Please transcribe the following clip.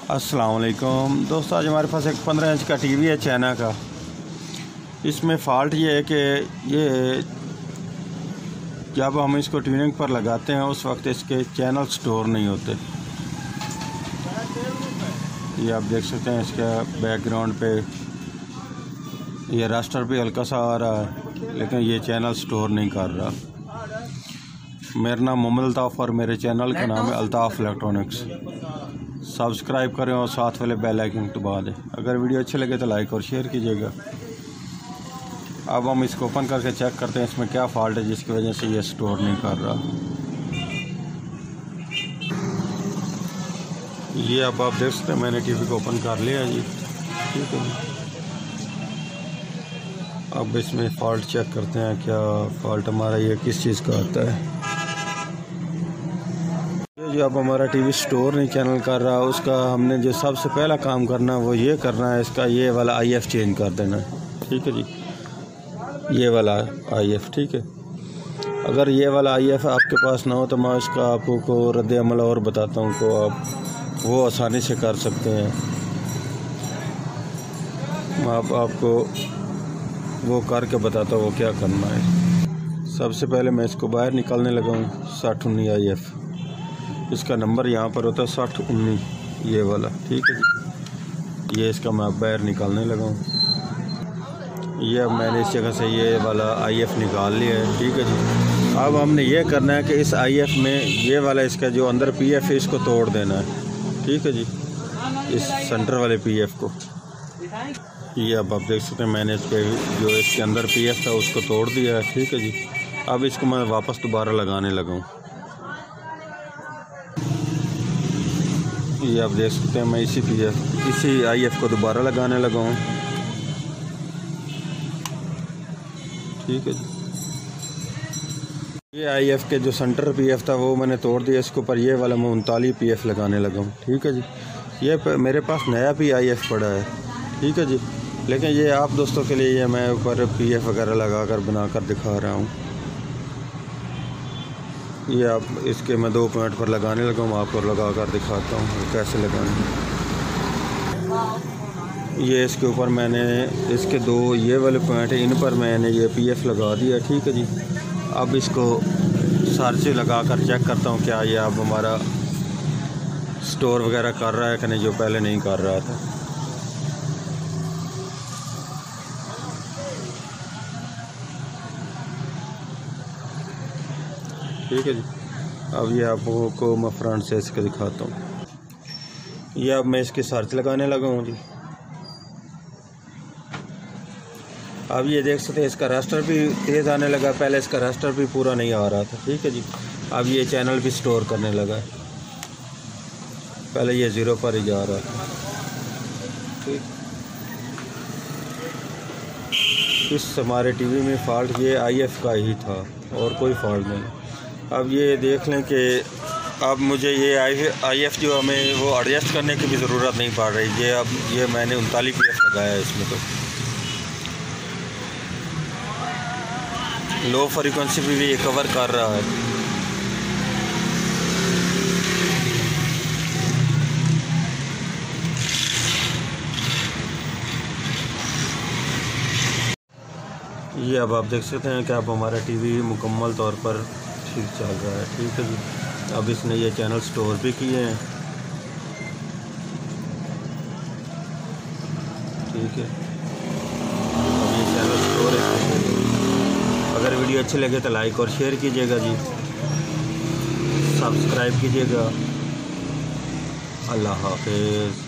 अस्सलाम वालेकुम दोस्तों, आज हमारे पास एक 15 इंच का टीवी है चाइना का। इसमें फ़ॉल्ट ये है कि ये जब हम इसको ट्यूनिंग पर लगाते हैं उस वक्त इसके चैनल स्टोर नहीं होते। ये आप देख सकते हैं, इसका बैकग्राउंड पे ये रास्टर भी हल्का सा आ रहा है, लेकिन ये चैनल स्टोर नहीं कर रहा। मेरा नाम मोहम्मद अल्ताफ़ और मेरे चैनल का नाम है अल्ताफ़ इलेक्ट्रॉनिक्स। सब्सक्राइब करें और साथ वाले बेल आइकन दबा दें। अगर वीडियो अच्छे लगे तो लाइक और शेयर कीजिएगा। अब हम इसको ओपन करके चेक करते हैं इसमें क्या फ़ॉल्ट है जिसकी वजह से ये स्टोर नहीं कर रहा। ये अब आप देख सकते हैं, मैंने टीवी को ओपन कर लिया जी, ठीक है। अब इसमें फ़ॉल्ट चेक करते हैं, क्या फ़ॉल्ट हमारा ये किस चीज़ का आता है। जो अब हमारा टीवी स्टोर नहीं चैनल कर रहा, उसका हमने जो सबसे पहला काम करना है वो ये करना है, इसका ये वाला IF चेंज कर देना है, ठीक है जी। ये वाला IF, ठीक है। अगर ये वाला IF आपके पास ना हो तो मैं इसका आपको रद्द अमल और बताता हूँ, तो आप वो आसानी से कर सकते हैं। मैं आपको वो करके बताता हूँ वो क्या करना है। सबसे पहले मैं इसको बाहर निकालने लगा हूँ। 6019 IF, इसका नंबर यहाँ पर होता है 6019, ये वाला, ठीक है जी। ये इसका मैं बाहर निकालने लगा हूँ। ये अब मैंने इस जगह से ये वाला IF निकाल लिया है, ठीक है जी। अब हमने ये करना है कि इस IF में ये वाला इसका जो अंदर PF है इसको तोड़ देना है, ठीक है जी, इस सेंटर वाले PF को। ये अब आप देख सकते हैं, मैंने इसके जो इसके अंदर PF था उसको तोड़ दिया है, ठीक है जी। अब इसको मैं वापस दोबारा लगाने लगा हूँ। ये आप देख सकते हैं, मैं इसी IF को दोबारा लगाने लगा हूँ, ठीक है जी। ये IF के जो सेंटर PF था वो मैंने तोड़ दिया, इसके ऊपर ये वाला मैं 39 PF लगाने लगा हूँ, ठीक है जी। ये मेरे पास नया भी IF पड़ा है, ठीक है जी, लेकिन ये आप दोस्तों के लिए ये मैं ऊपर PF वगैरह लगा कर बना कर दिखा रहा हूँ। ये आप इसके मैं 2 पॉइंट पर लगाने लगा हूँ, आपको लगा कर दिखाता हूँ कैसे लगाना। ये इसके ऊपर मैंने इसके 2 ये वाले पॉइंट है, इन पर मैंने ये PF लगा दिया, ठीक है जी। अब इसको सर्च लगा कर चेक करता हूँ क्या ये अब हमारा स्टोर वगैरह कर रहा है कि नहीं, जो पहले नहीं कर रहा था। ठीक है जी। अब ये आपको मैं फ्रंट से इसके दिखाता हूँ। ये अब मैं इसकी सर्च लगाने लगा हूँ जी। अब ये देख सकते हैं, इसका रास्टर भी तेज़ आने लगा, पहले इसका रास्टर भी पूरा नहीं आ रहा था, ठीक है जी। अब ये चैनल भी स्टोर करने लगा है, पहले ये 0 पर ही जा रहा था, ठीक। इस हमारे टीवी में फ़ॉल्ट ये IF का ही था और कोई फ़ॉल्ट नहीं। अब ये देख लें कि अब मुझे ये IF जो हमें वो एडजस्ट करने की भी ज़रूरत नहीं पड़ रही। ये अब ये मैंने 39 PF लगाया है इसमें, तो लो फ्रीक्वेंसी भी ये कवर कर रहा है। ये अब आप देख सकते हैं कि अब हमारा टीवी मुकम्मल तौर पर ठीक चल रहा है, ठीक है जी। अब इसने ये चैनल स्टोर भी किए हैं, ठीक है। अब ये चैनल स्टोर है। अगर वीडियो अच्छी लगे तो लाइक और शेयर कीजिएगा जी, सब्सक्राइब कीजिएगा। अल्लाह हाफिज़।